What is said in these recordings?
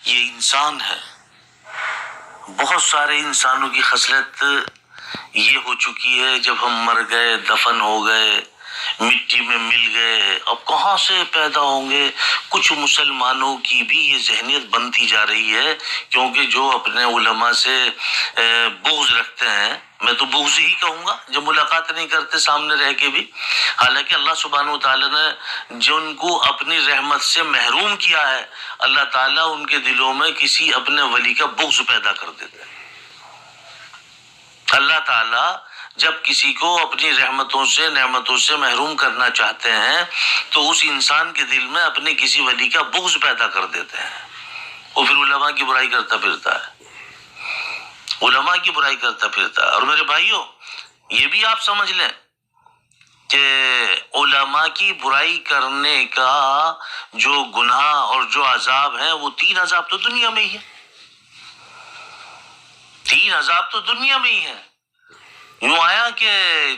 یہ انسان ہے. بہت سارے انسانوں کی خصلت یہ ہو چکی ہے جب ہم مر گئے، دفن ہو گئے، مٹی میں مل گئے، اب کہاں سے پیدا ہوں گے. کچھ مسلمانوں کی بھی یہ ذہنیت بنتی جا رہی ہے، کیونکہ جو اپنے علماء سے بغض رکھتے ہیں، میں تو بغض ہی کہوں گا، جب ملاقات نہیں کرتے سامنے رہ کے بھی، حالانکہ اللہ سبحانہ وتعالی نے جن کو اپنی رحمت سے محروم کیا ہے، اللہ تعالیٰ ان کے دلوں میں کسی اپنے ولی کا بغض پیدا کر دیتا ہے. اللہ تعالیٰ جب کسی کو اپنی رحمتوں سے، نعمتوں سے محروم کرنا چاہتے ہیں تو اس انسان کے دل میں اپنے کسی ولی کا بغض پیدا کر دیتے ہیں. وہ پھر علماء کی برائی کرتا پھرتا ہے، علماء کی برائی کرتا پھرتا ہے. اور میرے بھائیوں، یہ بھی آپ سمجھ لیں کہ علماء کی برائی کرنے کا جو گناہ اور جو عذاب ہے، وہ 3 عذاب تو دنیا میں ہی ہے. 3 عذاب تو دنیا میں ہی ہے. یوں آیا کہ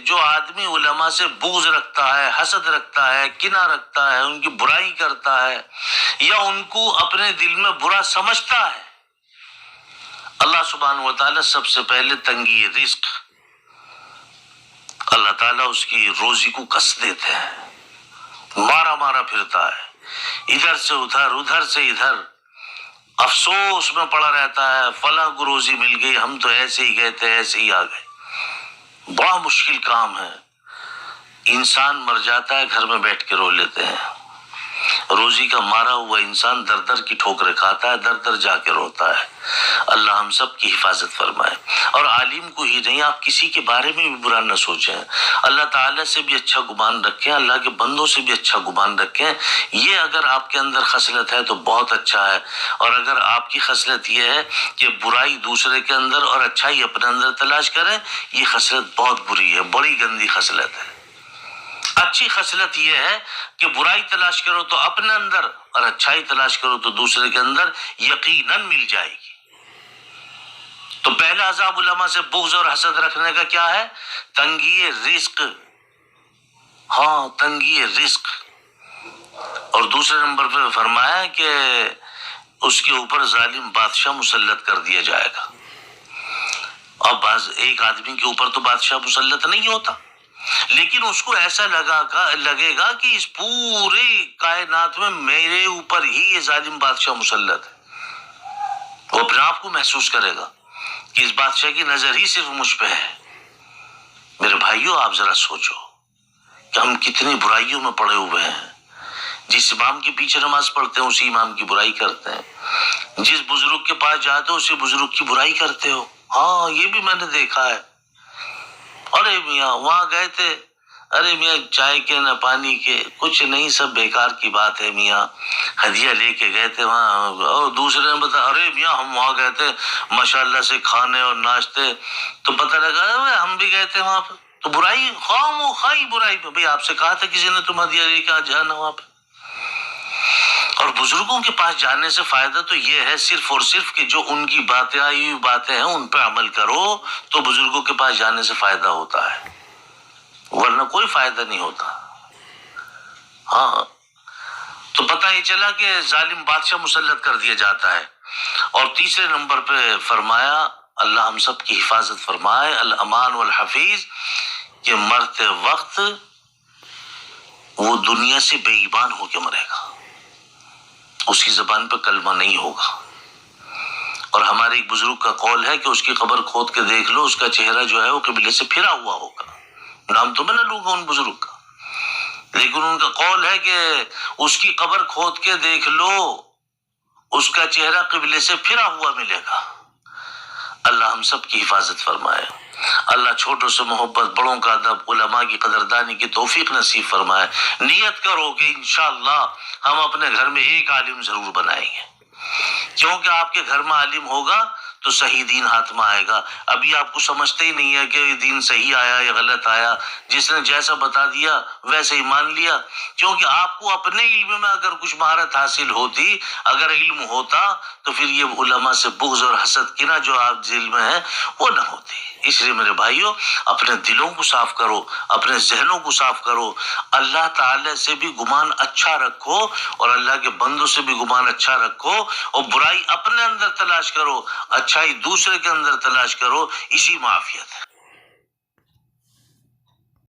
جو آدمی علماء سے بغض رکھتا ہے، حسد رکھتا ہے، کینہ رکھتا ہے، ان کی برائی کرتا ہے یا ان کو اپنے دل میں برا سمجھتا ہے، اللہ سبحانہ وتعالی سب سے پہلے تنگی رزق، اللہ تعالیٰ اس کی روزی کو کس دیتے ہیں، مارا مارا پھرتا ہے، ادھر سے ادھر، ادھر سے ادھر، افسوس میں پڑا رہتا ہے، فلاں کو روزی مل گئی، ہم تو ایسے ہی گئے تھے، ایسے ہی آ گئے. بڑا مشکل کام ہے. انسان مر جاتا ہے، گھر میں بیٹھ کے رو لیتے ہیں. روزی کا مارا ہوا انسان در در کی ٹھوکریں کھاتا ہے، در در جا کے روتا ہے. اللہ ہم سب کی حفاظت فرمائے. اور عالم کو ہی نہیں، آپ کسی کے بارے میں بھی برا نہ سوچیں. اللہ تعالیٰ سے بھی اچھا گمان رکھیں، اللہ کے بندوں سے بھی اچھا گمان رکھیں. یہ اگر آپ کے اندر خصلت ہے تو بہت اچھا ہے. اور اگر آپ کی خصلت یہ ہے کہ برائی دوسرے کے اندر اور اچھائی اپنے اندر تلاش کریں، یہ خصلت بہت بری ہے، بڑی گندی خصلت ہے. اچھی خصلت یہ ہے کہ برائی تلاش کرو تو اپنے اندر اور اچھائی تلاش کرو تو دوسرے کے اندر یقیناً مل جائے گی. تو پہلا عذاب علماء سے بغض اور حسد رکھنے کا کیا ہے؟ تنگی رزق. ہاں، تنگی رزق. اور دوسرے نمبر پہ فرمایا کہ اس کے اوپر ظالم بادشاہ مسلط کر دیا جائے گا. اب ایک آدمی کے اوپر تو بادشاہ مسلط نہیں ہوتا، لیکن اس کو ایسا لگے گا کہ اس پورے کائنات میں میرے اوپر ہی یہ ظالم بادشاہ مسلط ہے. وہ اپنے آپ کو محسوس کرے گا کہ اس بادشاہ کی نظر ہی صرف مجھ پہ ہے. میرے بھائیوں، آپ ذرا سوچو کہ ہم کتنی برائیوں میں پڑے ہوئے ہیں. جس امام کے پیچھے نماز پڑھتے ہیں اسی امام کی برائی کرتے ہیں، جس بزرگ کے پاس جاتے ہو اسی بزرگ کی برائی کرتے ہو. ہاں، یہ بھی میں نے دیکھا ہے. ارے میاں وہاں گئے تھے، ارے میاں چائے کے نہ پانی کے، کچھ نہیں، سب بیکار کی بات ہے میاں. ہدیہ لے کے گئے تھے وہاں، اور دوسرے نے بتایا ارے میاں ہم وہاں گئے تھے ماشاءاللہ سے کھانے اور ناشتے، تو پتہ لگا ہم بھی گئے تھے وہاں پہ. تو برائی، خواہ برائی پہ. بھئی آپ سے کہا تھا کسی نے تم ہدیہ لے کے جانا وہاں پہ. اور بزرگوں کے پاس جانے سے فائدہ تو یہ ہے صرف اور صرف کہ جو ان کی باتیں آئی ہوئی باتیں ہیں ان پہ عمل کرو، تو بزرگوں کے پاس جانے سے فائدہ ہوتا ہے، ورنہ کوئی فائدہ نہیں ہوتا. ہاں، تو پتہ یہ چلا کہ ظالم بادشاہ مسلط کر دیا جاتا ہے. اور تیسرے نمبر پہ فرمایا، اللہ ہم سب کی حفاظت فرمائے، الامان والحفیظ، کہ مرتے وقت وہ دنیا سے بے ایمان ہو کے مرے گا، اس کی زبان پہ کلمہ نہیں ہوگا. اور ہمارے ایک بزرگ کا قول ہے کہ اس کی قبر کھود کے دیکھ لو، اس کا چہرہ جو ہے وہ قبلے سے پھرا ہوا ہوگا. نام تو میں نہ لوں گا ان بزرگ کا، لیکن ان کا قول ہے کہ اس کی قبر کھود کے دیکھ لو، اس کا چہرہ قبلے سے پھرا ہوا ملے گا. اللہ ہم سب کی حفاظت فرمائے. اللہ چھوٹوں سے محبت، بڑوں کا ادب، علماء کی قدردانی کی توفیق نصیب فرمائے. نیت کرو کہ انشاءاللہ ہم اپنے گھر میں ایک عالم ضرور بنائیں گے، کیونکہ آپ کے گھر میں عالم ہوگا تو صحیح دین ہاتھ میں آئے گا. ابھی آپ کو سمجھتے ہی نہیں ہے کہ یہ دین صحیح آیا یا غلط آیا، جس نے جیسا بتا دیا ویسے ہی مان لیا. کیونکہ آپ کو اپنے علم میں اگر کچھ مہارت حاصل ہوتی، اگر علم ہوتا، تو پھر یہ علماء سے بغض اور حسد کینہ جو آپ دل میں ہے وہ نہ ہوتی. اس لیے میرے بھائیوں اپنے دلوں کو صاف کرو، اپنے ذہنوں کو صاف کرو، اللہ تعالی سے بھی گمان اچھا رکھو اور اللہ کے بندوں سے بھی گمان اچھا رکھو، اور برائی اپنے اندر تلاش کرو، اچھائی دوسرے کے اندر تلاش کرو، اسی معافیت ہے۔